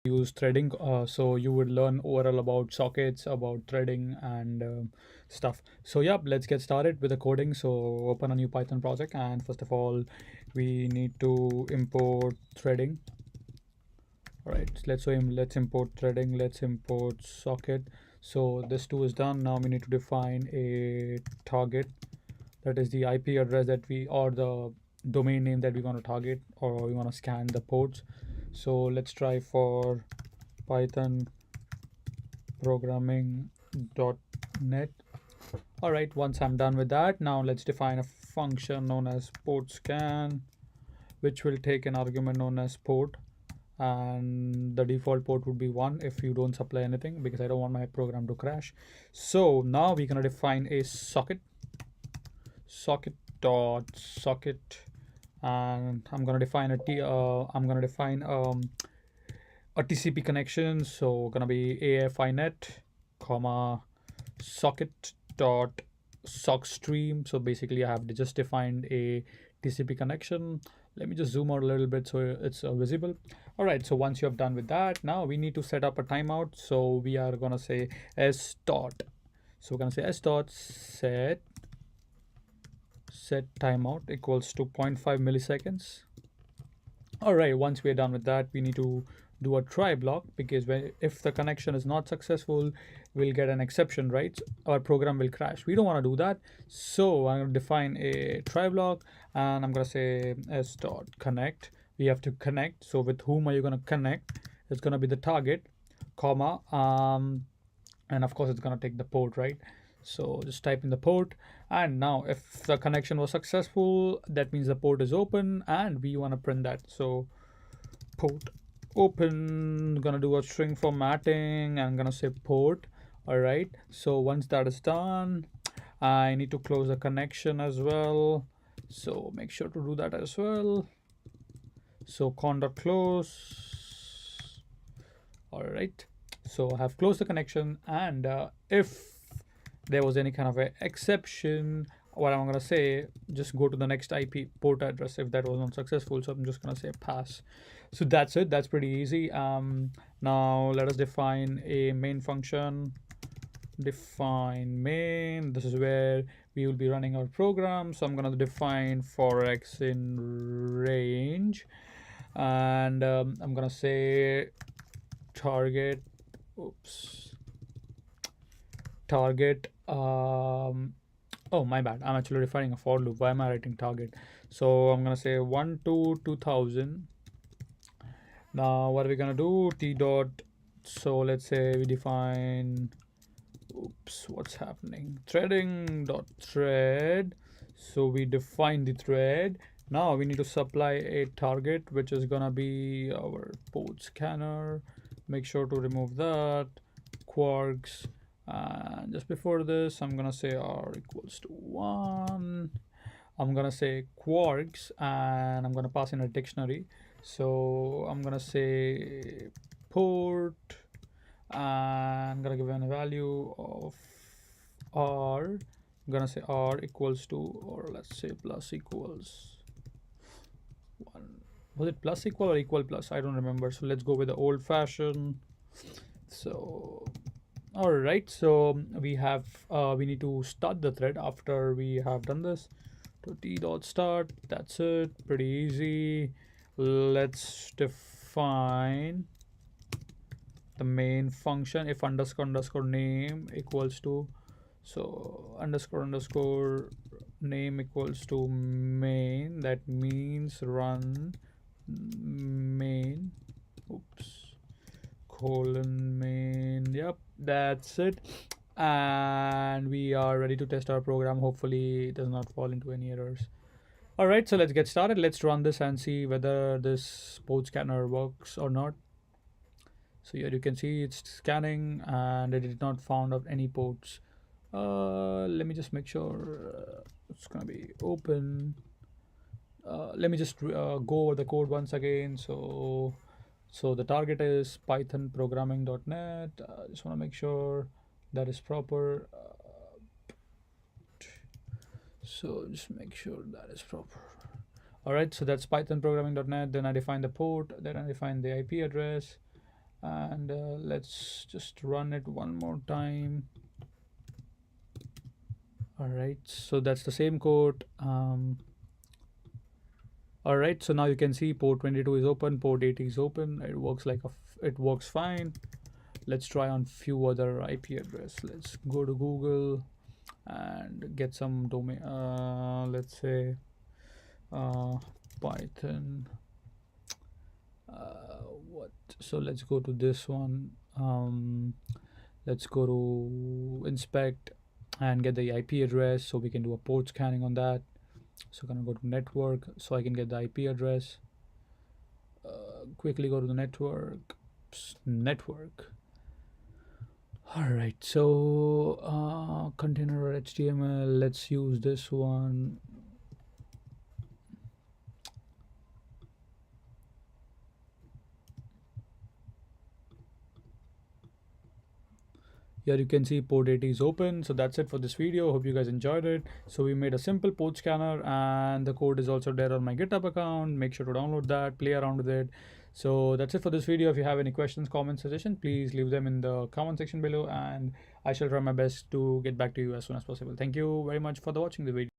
use threading. So you would learn overall about sockets, about threading, and stuff. So yeah, let's get started with the coding. So open a new Python project, and first of all, we need to import threading. All right, let's import threading. Let's import socket. So this two is done. Now we need to define a target, that is the IP address that we, or the domain name that we want to target, or we want to scan the ports. So let's try for Python programming.net. All right, once I'm done with that, now let's define a function known as port scan, which will take an argument known as port, and the default port would be 1 if you don't supply anything, because I don't want my program to crash. So now we're going to define a socket dot socket, and I'm going to define a TCP connection. So gonna be AFINet, comma, socket dot sock stream. So basically I have just defined a TCP connection. Let me just zoom out a little bit so it's visible. All right, so once you have done with that, now we need to set up a timeout. So we are gonna say s dot. So we're gonna say s dot set timeout equals to 0.5 milliseconds. All right, once we're done with that, we need to do a try block, because if the connection is not successful, we'll get an exception, right? Our program will crash. We don't want to do that. So I'm going to define a try block, and I'm going to say s dot connect. We have to connect. So with whom are you going to connect? It's going to be the target, comma, and of course it's going to take the port, right? So just type in the port, and now if the connection was successful, that means the port is open, and we want to print that. So port open, gonna do a string formatting, I'm gonna say port. All right, so once that is done, I need to close the connection as well, so make sure to do that as well. So con.close. All right, so I have closed the connection, and if there was any kind of a exception, what I'm gonna say, just go to the next IP port address if that was not successful. So I'm just gonna say pass. So that's it. That's pretty easy. Now let us define a main function. Define main. This is where we will be running our program. So I'm gonna define for x in range, and I'm gonna say target. Oops. Target. Oh, my bad. I'm actually defining a for loop. Why am I writing target? So I'm gonna say 1 to 2000. Now what are we gonna do? T dot. So let's say we define. Oops, what's happening? Threading dot thread. So we define the thread. Now we need to supply a target, which is gonna be our port scanner. Make sure to remove that. Quarks. And just before this, I'm gonna say r equals to 1. I'm gonna say quarks, and I'm gonna pass in a dictionary. So I'm gonna say port, and I'm gonna give an value of r. I'm gonna say r equals to, or let's say plus equals 1. Was it plus equal or equal plus? I don't remember. So let's go with the old fashioned. So all right, so we have we need to start the thread after we have done this. So t dot start. That's it. Pretty easy. Let's define the main function. If underscore underscore name equals to, so underscore underscore name equals to main, that means run main. Oops. Colon main. Yep, that's it. And we are ready to test our program. Hopefully it does not fall into any errors. All right, so let's get started. Let's run this and see whether this port scanner works or not. So here you can see it's scanning, and it did not found out any ports. Let me just make sure it's gonna be open. Let me just go over the code once again. So the target is Python programming.net. I just want to make sure that is proper. So just make sure that is proper. All right, so that's Python programming.net. Then I define the port, then I define the IP address, And let's just run it one more time. All right, so that's the same code. All right, so now you can see port 22 is open, port 80 is open. It works like it works fine. Let's try on few other IP address. Let's go to Google and get some domain. Let's say uh, Python. What? So let's go to this one. Let's go to inspect and get the IP address so we can do a port scanning on that. So I'm gonna go to network so I can get the IP address. Quickly go to the network. Network. All right, so container HTML. Let's use this one. Here you can see port 80 is open. So that's it for this video. Hope you guys enjoyed it. So we made a simple port scanner and the code is also there on my GitHub account. Make sure to download that, play around with it. So that's it for this video. If you have any questions, comments, suggestions, please leave them in the comment section below and I shall try my best to get back to you as soon as possible. Thank you very much for watching the video.